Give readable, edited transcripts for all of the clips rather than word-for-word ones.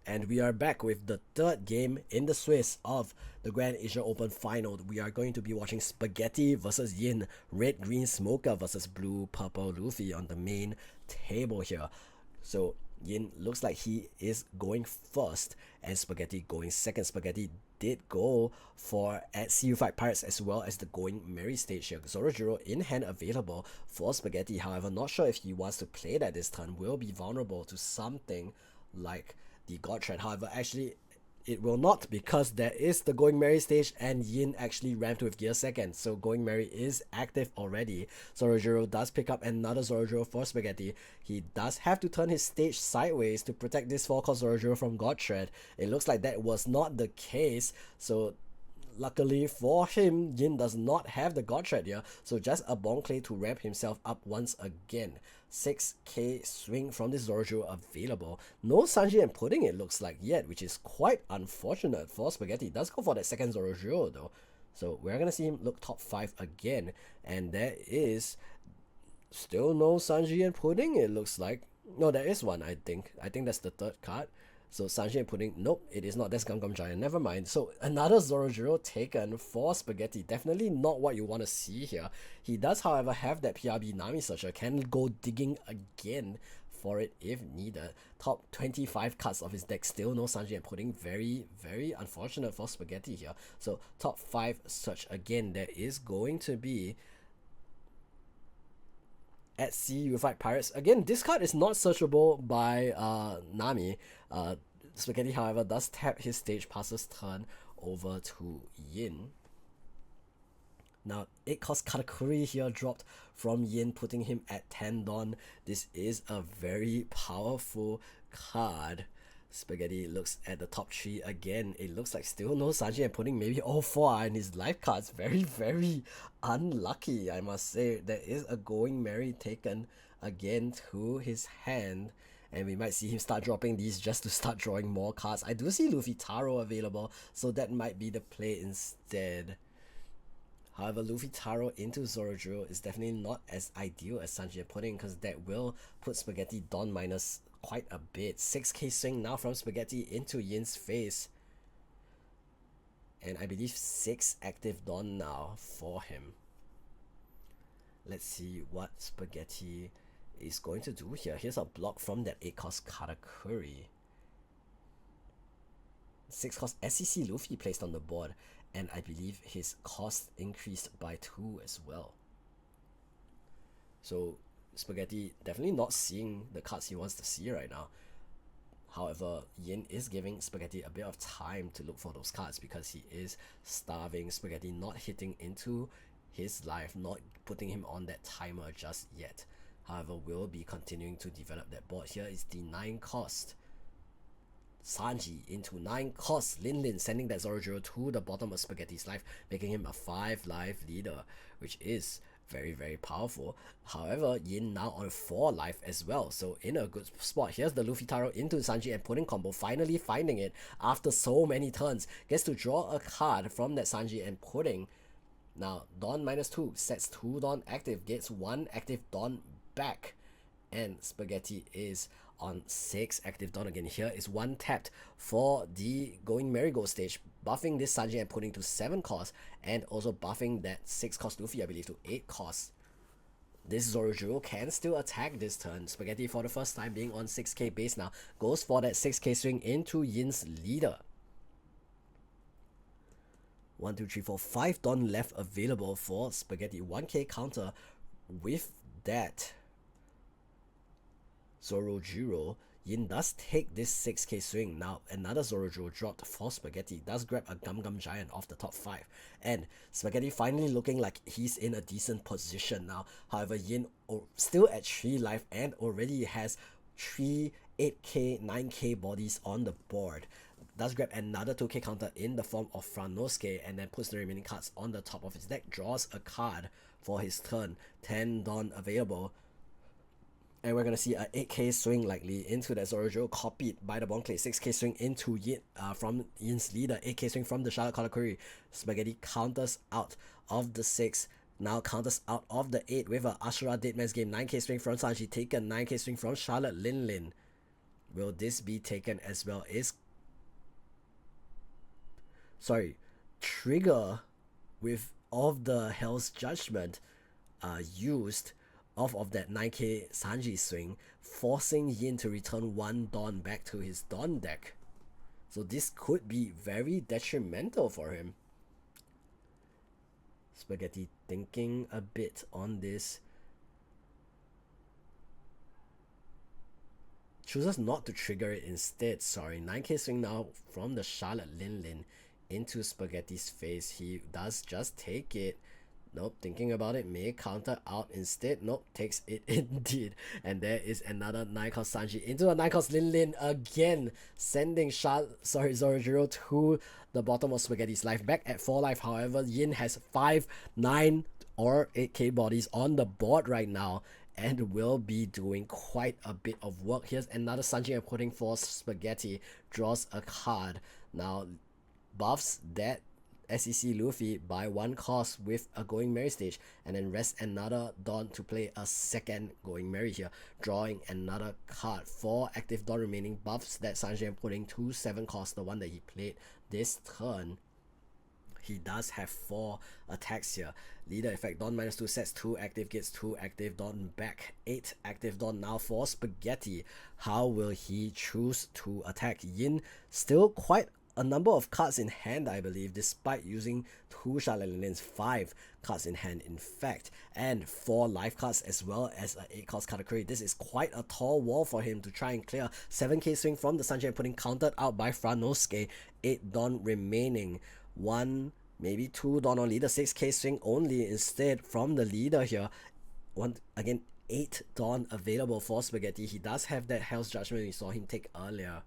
And we are back with the third game in the Swiss of the Grand Asia Open final. We are going to be watching Spaghetti versus Yin, Red Green Smoker versus Blue Purple Luffy on the main table here. So Yin looks like he is going first and Spaghetti going second. Spaghetti did go for at CU Fight Pirates as well as the Going Merry stage here. Zorojiro in hand available for Spaghetti. However, not sure if he wants to play that this turn. Will be vulnerable to something like the God Tread. However, actually, it will not because there is the Going Merry stage and Yin actually ramped with Gear second. So Going Merry is active already. Zorojiro does pick up another Zorojiro for Spaghetti. He does have to turn his stage sideways to protect this 4-cost Zorojiro from God Tread. It looks like that was not the case. So luckily for him, Yin does not have the God Tread here, so just a Bon Clay to ramp himself up once again. 6k swing from this Zorojiro available. No Sanji and Pudding it looks like yet, which is quite unfortunate for Spaghetti. Does go for that second Zorojiro though. So we're gonna see him look top 5 again. And there is still no Sanji and Pudding it looks like. No, there is one I think. I think that's the third card. So Sanji and Pudding, nope, it is not. That's Gum Gum Giant. Never mind. So another Zorojiro taken for Spaghetti. Definitely not what you want to see here. He does, however, have that PRB Nami searcher. Can go digging again for it if needed. Top 25 cards of his deck. Still no Sanji and Pudding. Very, very unfortunate for Spaghetti here. So top 5 search again. There is going to be at sea you fight pirates. Again, this card is not searchable by Nami. Spaghetti, however, does tap his stage passes turn over to Yin. Now, 8-cost Katakuri here dropped from Yin, putting him at 10 Don. This is a very powerful card. Spaghetti looks at the top 3 again. It looks like still no Sanji and Pudding. Maybe all 4 are in his life cards. Very, very unlucky, I must say. There is a Going Merry taken again to his hand. And we might see him start dropping these just to start drawing more cards. I do see Luffy Taro available, so that might be the play instead. However, Luffy Taro into Zorojiro is definitely not as ideal as Sanji and Pudding because that will put Spaghetti Don minus quite a bit. 6k swing now from Spaghetti into Yin's face. And I believe 6 active Don now for him. Let's see what Spaghetti is going to do here. Here's a block from that 8-cost Katakuri. 6-cost SEC Luffy placed on the board. And I believe his cost increased by 2 as well. So Spaghetti definitely not seeing the cards he wants to see right now. However, Yin is giving Spaghetti a bit of time to look for those cards because he is starving. Spaghetti not hitting into his life, not putting him on that timer just yet. However, will be continuing to develop that board. Here is the 9-cost Sanji into 9-cost Lin, sending that Zorojiro to the bottom of Spaghetti's life, making him a 5-life leader, which is very, very powerful. However, Yin now on 4 life as well, so in a good spot. Here's the Luffy Taro into Sanji and Pudding combo, finally finding it after so many turns. Gets to draw a card from that Sanji and Pudding. Now, Don minus 2, sets 2 Don active, gets 1 active Don back. And Spaghetti is on 6 active Don again. Here is 1 tapped for the Going Marigold stage, buffing this Sanji and Pudding to 7 cost, and also buffing that 6-cost Luffy, I believe, to 8 cost. This Zorojiro can still attack this turn. Spaghetti, for the first time being on 6k base now, goes for that 6k swing into Yin's leader. 1, 2, 3, 4, 5 Don left available for Spaghetti. 1k counter with that Zorojiro. Yin does take this 6k swing. Now another Zorojiro dropped for Spaghetti. Does grab a Gum Gum Giant off the top 5. And Spaghetti finally looking like he's in a decent position now. However, Yin still at 3 life and already has 3 8k, 9k bodies on the board. Does grab another 2k counter in the form of Franosuke and then puts the remaining cards on the top of his deck. Draws a card for his turn. 10 Don available. And we're going to see a 8k swing likely into that Zorojiro, copied by the Bon Clay. 6k swing into Yin from Yin's leader. 8k swing from the Charlotte Katakuri. Spaghetti counters out of the 6. Now counters out of the 8 with a Ashura Dead Man's Game. 9k swing from Sanji taken. 9k swing from Charlotte Lin. Will this be taken as well? Trigger with of the Hell's Judgment used off of that 9k Sanji swing, forcing Yin to return one Dawn back to his Dawn deck. So this could be very detrimental for him. Spaghetti thinking a bit on this. Chooses not to trigger it instead. Sorry, 9k swing now from the Charlotte Lin into Spaghetti's face. He does just take it. Nope, thinking about it, may counter out instead. Nope, takes it indeed. And there is another 9-cost Sanji into a 9-cost Lin again, sending Zorojiro to the bottom of Spaghetti's life. Back at 4 life, however, Yin has 5, 9, or 8k bodies on the board right now, and will be doing quite a bit of work. Here's another Sanji putting for Spaghetti, draws a card. Now, buffs that SEC Luffy by 1 cost with a Going Merry stage, and then rest another Dawn to play a second Going Merry here, drawing another card. 4 active Dawn remaining, buffs that Sanji putting to 7 cost, the one that he played this turn. He does have 4 attacks here. Leader effect, Dawn -2 sets 2 active, gets 2 active Dawn back. 8 active Dawn now for Spaghetti. How will he choose to attack? Yin still quite a number of cards in hand, I believe, despite using 2 Charlotte Lins, 5 cards in hand in fact, and 4 life cards as well as an 8-cost Katakuri. This is quite a tall wall for him to try and clear. 7k swing from the Sanji putting countered out by Franosuke. 8 Dawn remaining. 1, maybe 2 Dawn on leader. 6k swing only instead from the leader here. Again, 8 Dawn available for Spaghetti. He does have that Hell's Judgment we saw him take earlier.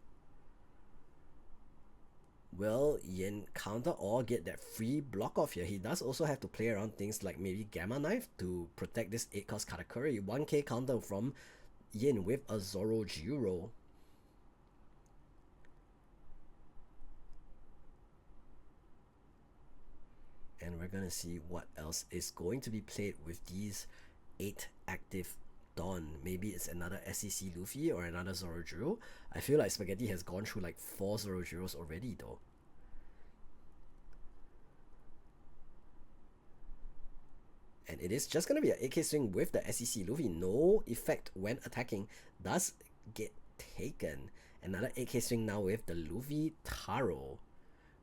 Will Yin counter or get that free block off here? He does also have to play around things like maybe Gamma Knife to protect this 8-cost Katakuri. 1k counter from Yin with a Zorojiro. And we're gonna see what else is going to be played with these 8 active Dawn. Maybe it's another SEC Luffy or another Zorojiro. I feel like Spaghetti has gone through like 4 Zorojiros already though. And it is just gonna be an 8k swing with the SEC Luffy. No effect when attacking. Does get taken. Another 8k swing now with the Luffy Taro.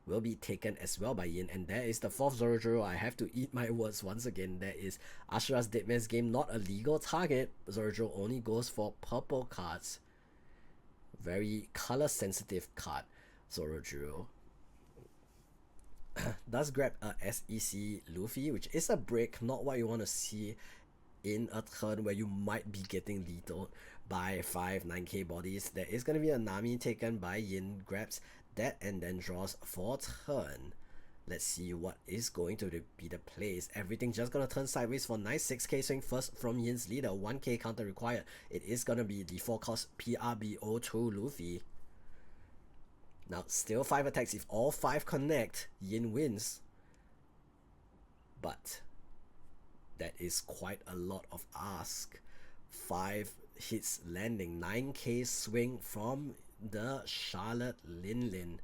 Will be taken as well by Yin, and there is the 4th Zorojiro. I have to eat my words once again. There is Ashura's Dead Man's Game, not a legal target. Zorojiro only goes for purple cards. Very color sensitive card, Zorojiro. Does grab a SEC Luffy, which is a break, not what you want to see in a turn where you might be getting lethal by 5 9k bodies. There is going to be a Nami taken by Yin, grabs that and then draws for turn. Let's see what is going to be the plays. Everything just gonna turn sideways for nice 6k swing first from Yin's leader. 1k counter required. It is gonna be the 4-cost PRB02 Luffy. Now still 5 attacks. If all 5 connect, Yin wins. But that is quite a lot of ask. 5 hits landing. 9k swing from the Charlotte Lin.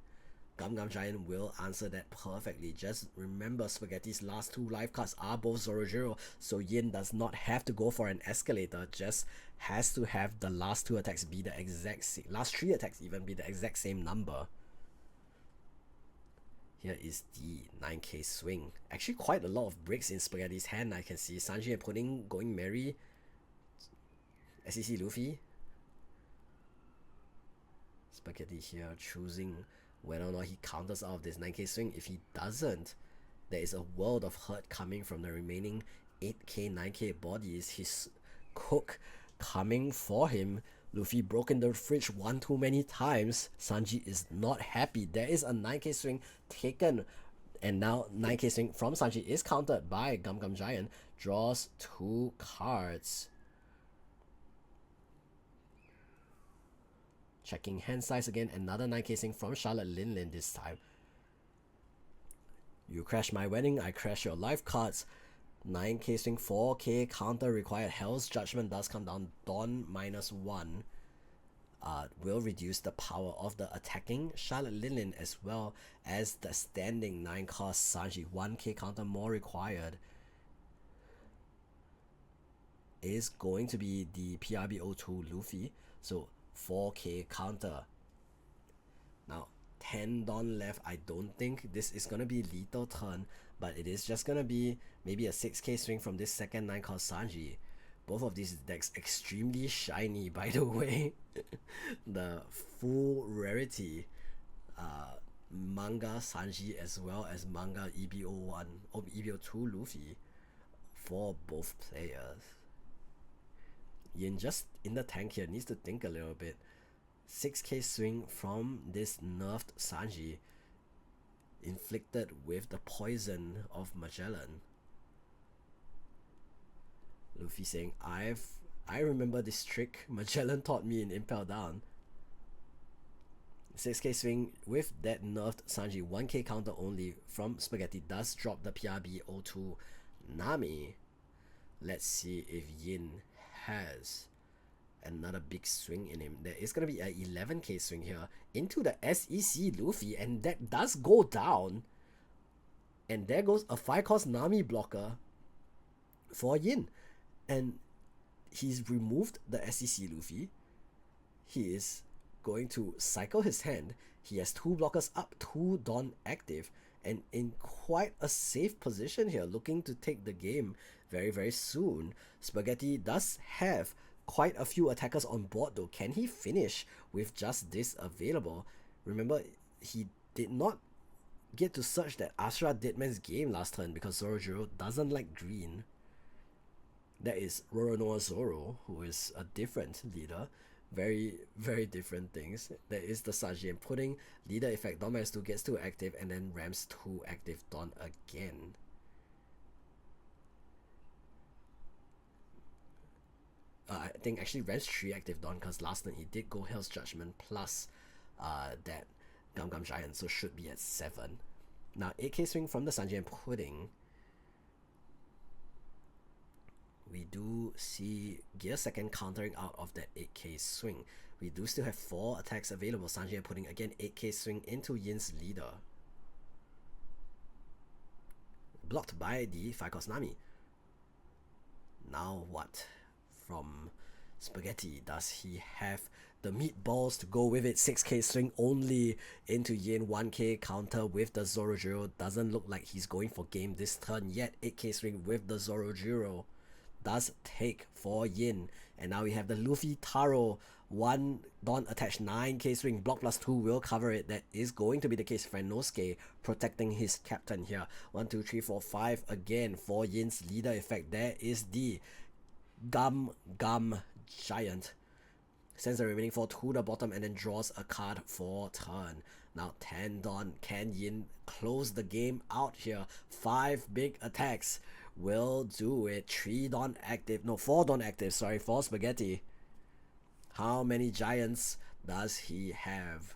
Gum Gum Giant will answer that perfectly. Just remember, Spaghetti's last 2 life cards are both Zorojiro, so Yin does not have to go for an escalator, just has to have the last 2 attacks be the exact same, last 3 attacks even be the exact same number. Here is the 9k swing. Actually quite a lot of breaks in Spaghetti's hand. I can see Sanji putting Going Merry, SEC Luffy. Spaghetti here choosing whether or not he counters out of this 9k swing. If he doesn't, there is a world of hurt coming from the remaining 8k 9k bodies. His cook coming for him. Luffy broken the fridge one too many times. Sanji is not happy. There is a 9k swing taken, and now 9k swing from Sanji is countered by Gum Gum Giant. Draws 2 cards. Checking hand size again, another 9k swing from Charlotte Lin this time. You crash my wedding, I crash your life cards. 9k swing, 4k counter required. Hell's Judgment does come down. Dawn -1. will reduce the power of the attacking Charlotte Lin as well as the standing 9 cost Sanji. 1k counter more required is going to be the PRB02 Luffy, so 4k counter. Now 10 Don left. I don't think this is gonna be lethal turn, but it is just gonna be maybe a 6k swing from this second 9 cost Sanji. Both of these decks extremely shiny, by the way. The full rarity manga Sanji as well as manga EBO1 or EBO2 Luffy for both players. Yin just in the tank here needs to think a little bit. 6k swing from this nerfed Sanji inflicted with the poison of Magellan. Luffy saying, I remember this trick Magellan taught me in Impel Down. 6k swing with that nerfed Sanji. 1k counter only from Spaghetti does drop the PRB02 Nami. Let's see if Yin has another big swing in him. There is going to be a 11k swing here into the SEC Luffy, and that does go down. And there goes a 5 cost Nami blocker for Yin. And he's removed the SEC Luffy. He is going to cycle his hand. He has 2 blockers up, 2 Dawn active, and in quite a safe position here, looking to take the game very, very soon. Spaghetti does have quite a few attackers on board though. Can he finish with just this available? Remember, he did not get to search that Ashura Deadman's game last turn because Zorojiro doesn't like green. That is Roronoa Zoro, who is a different leader. Very, very different things. There is the Sanji and Pudding leader effect. Dawn -2 gets 2 active and then rams 2 active Dawn again. I think actually rams 3 active Dawn because last turn he did go Hell's Judgment plus that Gum Gum Giant, so should be at 7. Now 8k swing from the Sanji and Pudding. We do see Gear Second countering out of that 8k swing. We do still have 4 attacks available. Sanji and Pudding again 8k swing into Yin's leader. Blocked by the 5 cost Nami. Now what from Spaghetti? Does he have the meatballs to go with it? 6k swing only into Yin. 1k counter with the Zorojiro. Doesn't look like he's going for game this turn yet. 8k swing with the Zorojiro does take for Yin. And now we have the Luffy Taro. 1 Dawn attached, 9k swing. Block plus 2 will cover it. That is going to be the case. Friendos protecting his captain here. 1, 2, 3, 4, 5 again for Yin's leader effect. There is the Gum Gum Giant. Sends the remaining 4 to the bottom and then draws a card for turn. Now 10 Dawn. Can Yin close the game out here? 5 big attacks will do it. 3 Dawn active. No, 4 Dawn active. Sorry, for Spaghetti. How many giants does he have?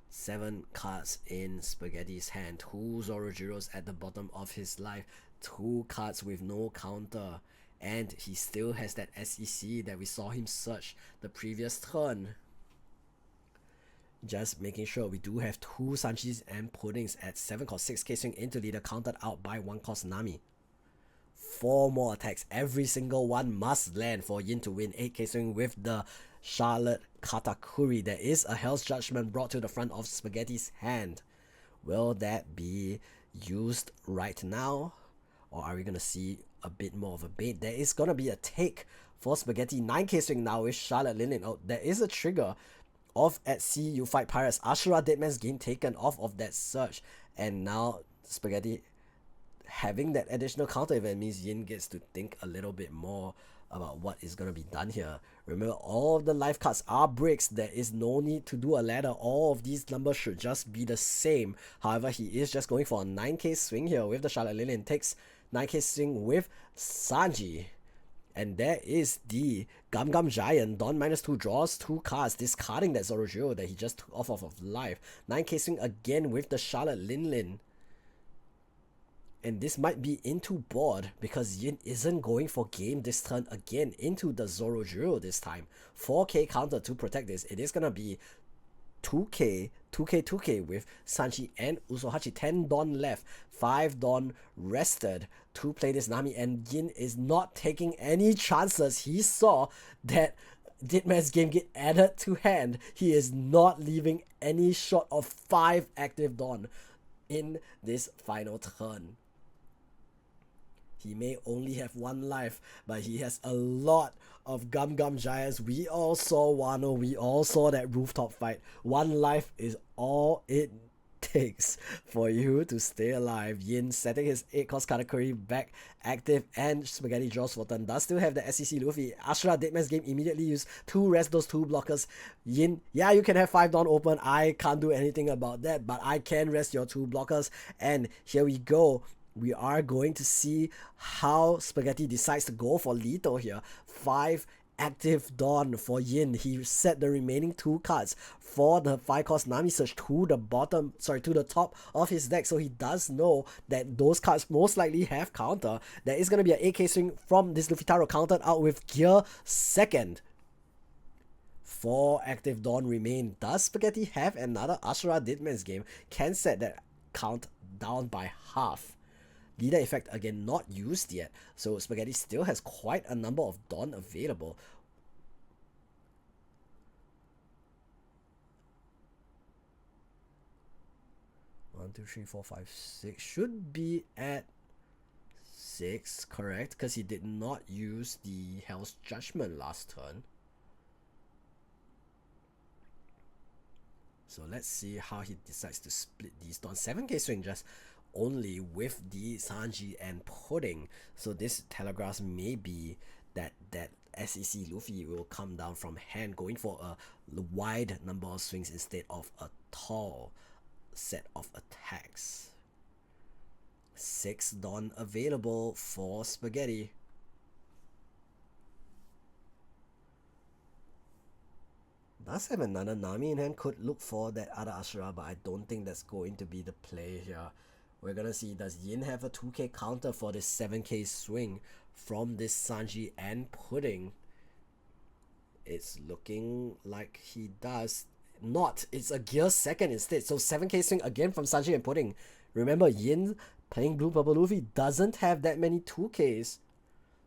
7 cards in Spaghetti's hand. 2 Zorojiros at the bottom of his life. 2 cards with no counter. And he still has that SEC that we saw him search the previous turn. Just making sure we do have 2 Sanjis and Puddings at 7 cost. 6k swing into leader, countered out by 1 cost Nami. 4 more attacks. Every single one must land for Yin to win. 8k swing with the Charlotte Katakuri. There is a Hell's Judgment brought to the front of Spaghetti's hand. Will that be used right now? Or are we going to see a bit more of a bait? There is going to be a take for Spaghetti. 9k swing now with Charlotte Lin. Oh, there is a trigger of at sea you fight pirates. Ashura Deadman's game taken off of that search. And now Spaghetti having that additional counter event means Yin gets to think a little bit more about what is going to be done here. Remember, all of the life cards are bricks. There is no need to do a ladder. All of these numbers should just be the same. However, he is just going for a 9k swing here with the Charlotte Lin. Takes 9k swing with Sanji. And there is the Gum Gum Giant. Dawn -2 draws 2 cards, discarding that Zorojiro that he just took off of life. 9k swing again with the Charlotte Lin. And this might be into board because Yin isn't going for game this turn again into the Zorojuro this time. 4k counter to protect this. It is gonna be 2k, 2k, 2k with Sanji and Usohachi. 10 Dawn left, 5 Dawn rested to play this Nami, and Yin is not taking any chances. He saw that Ditman's game get added to hand. He is not leaving any short of 5 active Dawn in this final turn. He may only have 1 life, but he has a lot of Gum Gum Giants. We all saw Wano, we all saw that rooftop fight. 1 life is all it takes for you to stay alive. Yin setting his 8-cost category back active, and Spaghetti draws for turn. Does still have the SEC Luffy. Ashura, Deadman's game, immediately use 2 rest those 2 blockers. Yin, yeah, you can have 5 Dawn open. I can't do anything about that, but I can rest your 2 blockers. And here we go. We are going to see how Spaghetti decides to go for lethal here. 5 active Dawn for Yin. He set the remaining 2 cards for the 5-cost Nami Search to the top of his deck. So he does know that those cards most likely have counter. There is going to be an 8k swing from this Luffy Taro, countered out with Gear second. 4 active Dawn remain. Does Spaghetti have another Ashura Deadman's game? Can set that count down by half. Leader effect again not used yet, so Spaghetti still has quite a number of Dawn available. One, two, three, four, five, 6 should be at 6, correct? Because he did not use the Hell's Judgment last turn. So let's see how he decides to split these Dawn. 7k swing just only with the Sanji and Pudding. So this telegraphs may be that SEC Luffy will come down from hand, going for a wide number of swings instead of a tall set of attacks. 6 Dawn available for Spaghetti. Does have another Nami in hand, could look for that other Ashura, but I don't think that's going to be the play here. We're gonna see, does Yin have a 2k counter for this 7k swing from this Sanji and Pudding? It's looking like he does not. It's a Gear second instead. So 7k swing again from Sanji and Pudding. Remember, Yin playing Blue Purple Luffy doesn't have that many 2ks.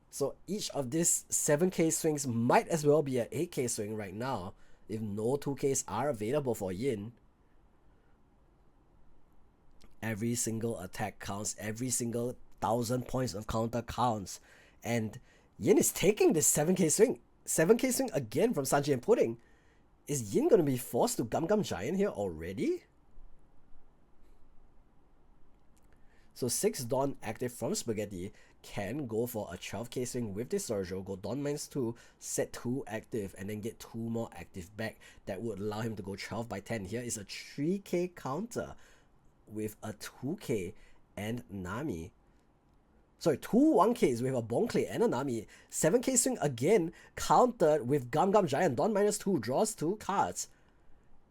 So each of these 7k swings might as well be an 8k swing right now, if no 2ks are available for Yin. Every single attack counts, every single 1,000 points of counter counts. And Yin is taking this 7k swing. 7k swing again from Sanji and Pudding. Is Yin going to be forced to Gum Gum Giant here already? So 6 Dawn active from Spaghetti can go for a 12k swing with this Sorjo, go Dawn -2, set 2 active, and then get 2 more active back. That would allow him to go 12 by 10. Here is a 3k counter with a 2k and Nami. Sorry, 2 1ks with a Bonclay and a Nami. 7k swing again, countered with Gum Gum Giant. Dawn -2, draws 2 cards.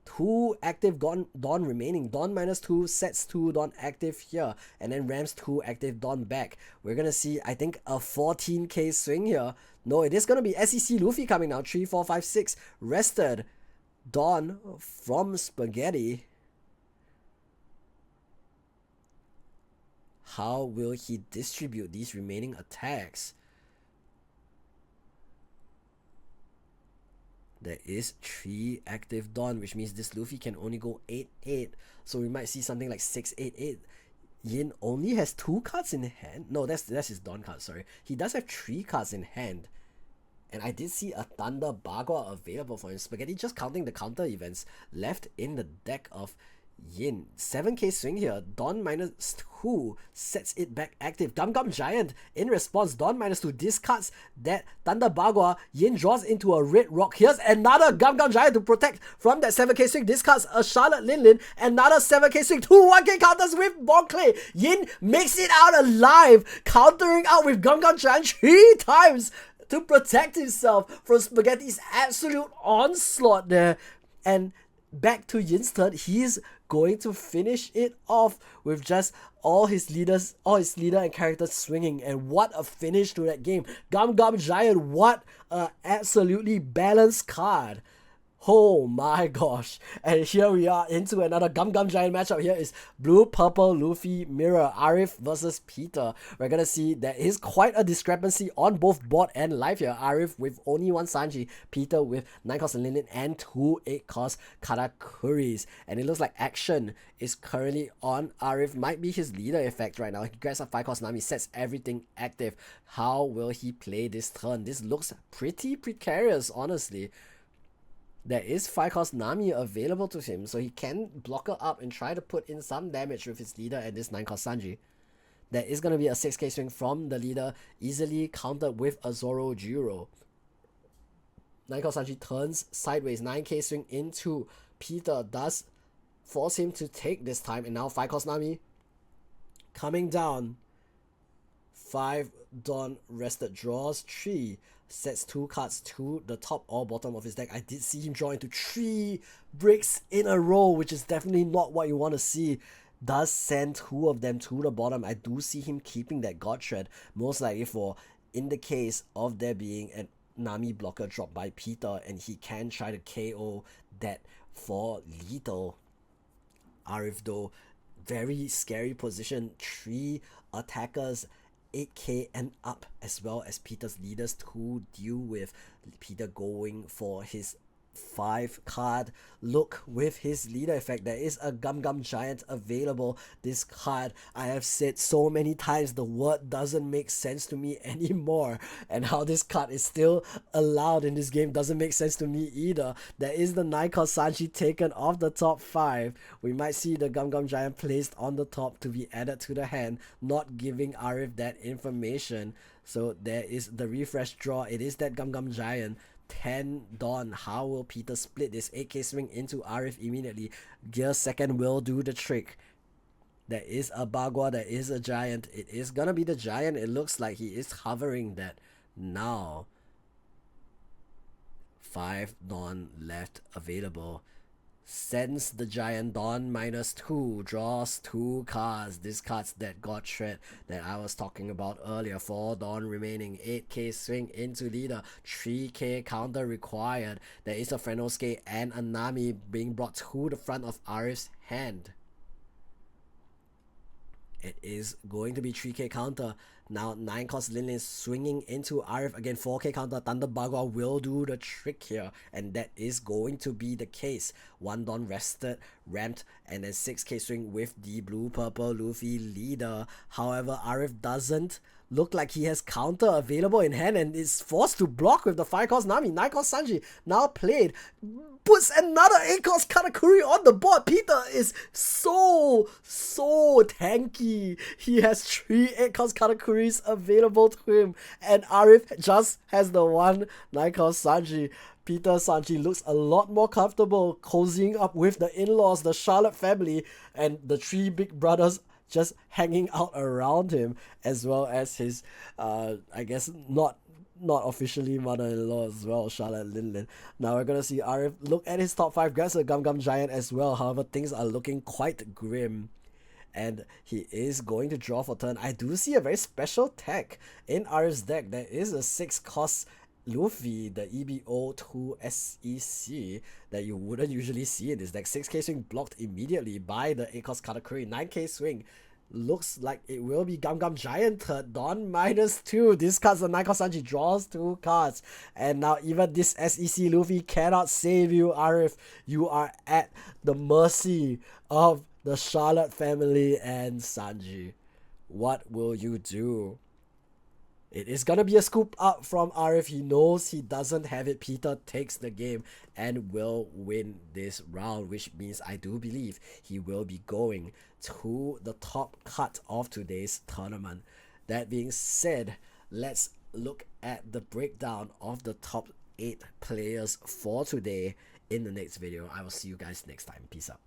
2 active Dawn remaining. Dawn -2, sets 2 Dawn active here, and then rams 2 active Dawn back. We're gonna see, I think, a 14k swing here. No, it is gonna be SEC Luffy coming now. 3, 4, 5, 6. Rested Dawn from Spaghetti. How will he distribute these remaining attacks? There is 3 active Dawn, which means this Luffy can only go 8-8. So we might see something like 6-8-8. Yin only has 2 cards in hand. No, that's his Dawn card, sorry. He does have 3 cards in hand. And I did see a Thunder Bagua available for him. Spaghetti just counting the counter events left in the deck of Yin. 7k swing here. Dawn -2 sets it back active. Gum Gum Giant in response. Dawn -2 discards that Thunder Bagua. Yin draws into a red rock. Here's another Gum Gum Giant to protect from that 7k swing. Discards a Charlotte Lin Lin. Another 7k swing. 2 1k counters with Bonclay. Yin makes it out alive, countering out with Gum Gum Giant 3 times to protect himself from Spaghetti's absolute onslaught there. And back to Yin's turn. He's going to finish it off with just all his leader and characters swinging. And what a finish to that game. Gum Gum Giant, what a absolutely balanced card. Oh my gosh. And here we are into another Gum Gum Giant matchup. Here is Blue Purple Luffy Mirror, Arif versus Peter. We're gonna see there is quite a discrepancy on both board and life here. Arif with only 1 Sanji, Peter with 9 cost Linen and 2 8 cost Katakuris. And it looks like action is currently on Arif. Might be his leader effect right now. He grabs a 5 cost Nami, sets everything active. How will he play this turn? This looks pretty precarious, honestly. There is 5 cost Nami available to him, so he can block her up and try to put in some damage with his leader and this 9 cost Sanji. There is going to be a 6k swing from the leader, easily countered with a Zoro Jiro. 9 cost Sanji turns sideways, 9k swing into Peter, does force him to take this time, and now 5 cost Nami coming down. 5 Dawn rested, draws 3, sets 2 cards to the top or bottom of his deck. I did see him draw into 3 breaks in a row, which is definitely not what you want to see. Does send 2 of them to the bottom. I do see him keeping that God Shred, most likely for in the case of there being a Nami blocker dropped by Peter, and he can try to KO that for lethal. Arif though, very scary position, 3 attackers, 8k and up, as well as Peter's leaders to deal with. Peter going for his 5 card look with his leader effect. There is a Gum Gum Giant available. This card, I have said so many times, the word doesn't make sense to me anymore, and how this card is still allowed in this game doesn't make sense to me either. There is the 9 cost Sanji taken off the top 5. We might see the Gum Gum Giant placed on the top to be added to the hand, not giving Arif that information. So there is the refresh draw. It is that Gum Gum Giant. 10 Dawn. How will Peter split this 8k swing into Arif immediately? Gear second will do the trick. There is a Bagua, there is a Giant. It is gonna be the Giant. It looks like he is hovering that now. 5 Dawn left available. Sends the Giant Dawn -2, draws 2 cards. This card's that God Shred that I was talking about earlier. 4 Dawn remaining, 8k swing into leader, 3k counter required. There is a Frenosuke and a Nami being brought to the front of Arif's hand. It is going to be 3k counter. Now 9 cost Lin Lin swinging into Arif again. 4k counter. Thunder Bagua will do the trick here, and that is going to be the case. 1 Dawn rested, ramped, and then 6k swing with the Blue Purple Luffy leader. However, Arif doesn't look like he has counter available in hand and is forced to block with the 5 cost Nami. 9 cost Sanji now played, puts another 8 cost Katakuri on the board. Peter is so tanky. He has 3 8 cost Katakuris available to him, and Arif just has the 1 9 cost Sanji. Peter Sanji looks a lot more comfortable cozying up with the in-laws, the Charlotte family, and the 3 big brothers just hanging out around him, as well as his I guess not officially mother-in-law as well, Charlotte Lin. Now we're gonna see Arif look at his top 5, grabs a Gum Gum Giant as well. However, things are looking quite grim, and he is going to draw for turn. I do see a very special tech in Arif's deck. There is a 6 cost Luffy, the EBO2 SEC, that you wouldn't usually see in this deck. 6k swing blocked immediately by the 8 cost Katakuri. 9k swing looks like it will be Gum Gum Giant turn. Dawn -2. This card's the 9 cost Sanji, draws 2 cards. And now even this SEC Luffy cannot save you, Arif. You are at the mercy of the Charlotte family and Sanji. What will you do? It is gonna be a scoop up from Arif. He knows he doesn't have it. Peter takes the game and will win this round, which means I do believe he will be going to the top cut of today's tournament. That being said, let's look at the breakdown of the top 8 players for today in the next video. I will see you guys next time. Peace out.